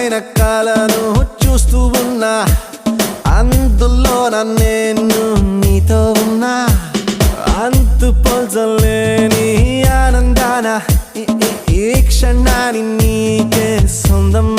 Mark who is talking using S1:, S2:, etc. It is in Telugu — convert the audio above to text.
S1: అందమైన కలను చూస్తూ ఉన్నా, అందులో నేను నీతో ఉన్నా. అంతు పొందలేని ఆనందాన ఈ క్షణాన్ని నీకే సొంతం